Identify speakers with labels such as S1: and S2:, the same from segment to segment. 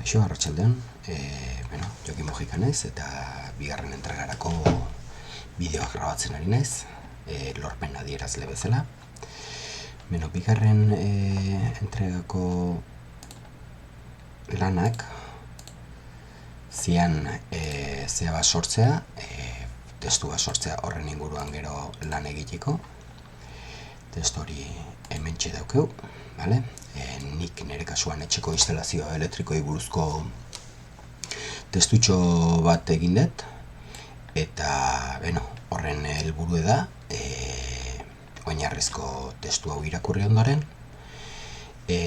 S1: Kaixo, arratsaldean, Jokin Mojika naiz eta bigarren entregarako bideoak grabatzen ari naiz, lorpen adierazle bezala. Bigarren entregako lanak zian zea bat sortzea, testua sortzea horren inguruan gero lan egiteko. Testu hori hementxe daukeu, vale? Nik nire kasuan etxeko instalazioa elektrikoi buruzko testutxo bat egin dut, eta horren helburu da oinarrizko testu hau irakurri ondoren,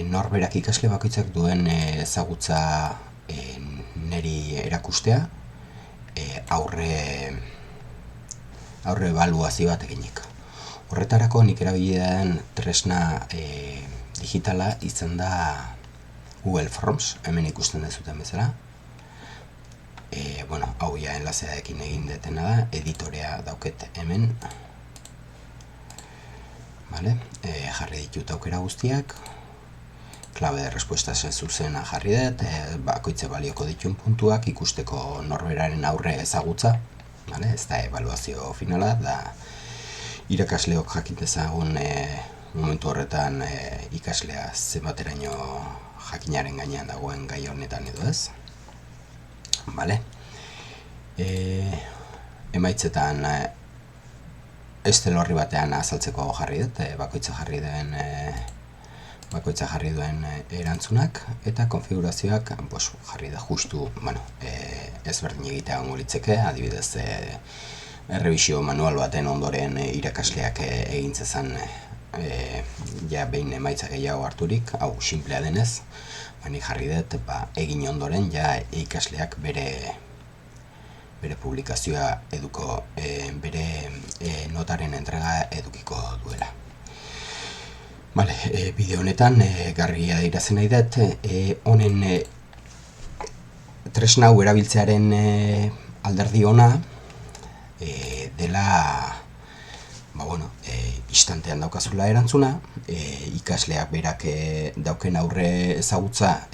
S1: norberak ikasle bakoitzak duen ezagutza niri erakustea, aurre ebaluazio bat eginik. Horretarako nik erabili den tresna digitala izan da Google Forms, hemen ikusten dezuten bezala. Hau ja enlazearekin egin detena da, editorea dauket hemen. Jarri ditut aukera guztiak, klabe de respuesta zuzena jarri dut, bakoitze balioko dituen puntuak ikusteko norberaren aurre ezagutza, ez da ebaluazio finala, da irakasleok jakintezagun momentu horretan ikaslea zenbateraino jakinaren gainean dagoen gai honetan edo ez. Emaitzetan estel horri batean azaltzeko jarri dut, bakoitza jarri duen erantzunak, eta konfigurazioak jarri da justu ezberdin egitea gongo litzeke, adibidez errebisio manual baten ondoren irakasleak egin zezan behin emaitza gehiago harturik, hau simplea denez, nik jarri dut egin ondoren ikasleak bere publikazioa eduko, bere notaren entrega edukiko duela. Bideo honetan garbi adierazten nahi dut, honen tresna hau erabiltzearen alderdi ona dela instantean daukazula erantzuna, ikasleak berak dauken aurre ezagutza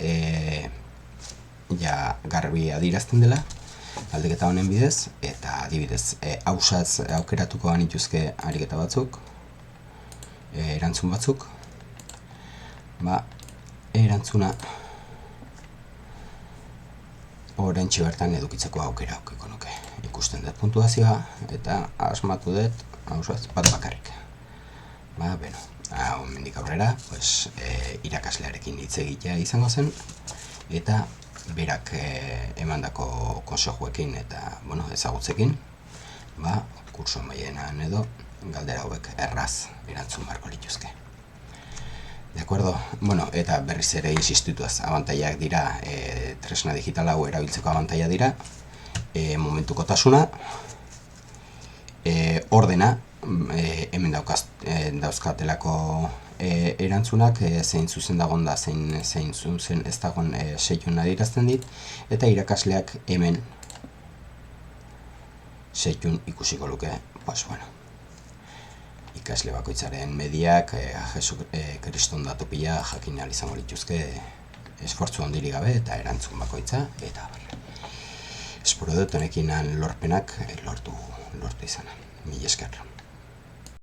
S1: garbi adierazten dela aldeketa honen bidez, eta adibidez ausaz aukeratuko banituzke ariketa batzuk, erantzun batzuk, erantzuna oraintxe bertan edukitzeko aukera aukiko nuke. Ikusten dut puntuazioa eta asmatu dut ausaz bat bakarrik. Hemendik aurrera irakaslearekin hitz egitea izango zen, eta berak emandako konsejuekin eta ezagutzekin kurso amaieran edo galdera hauek erraz erantzun beharko lituzke. De acuerdo? Eta berriz ere insistituaz, abantaiak dira, tresna digital hau erabiltzeko abantaia dira, momentukotasuna, ordena, hemen dauzkatelako erantzunak, zein zuzen dagoen da, zein zuzen ez dagoen seitun adierazten dit, eta irakasleak hemen seitun ikusiko luke, ikasle bakoitzaren mediak, Jesu Kriston datu pila jakin ahal izango lituzke esfortzu handirik gabe eta erantzun bakoitza, eta espero dut honekin lorpenak lortu izana. Mila esker.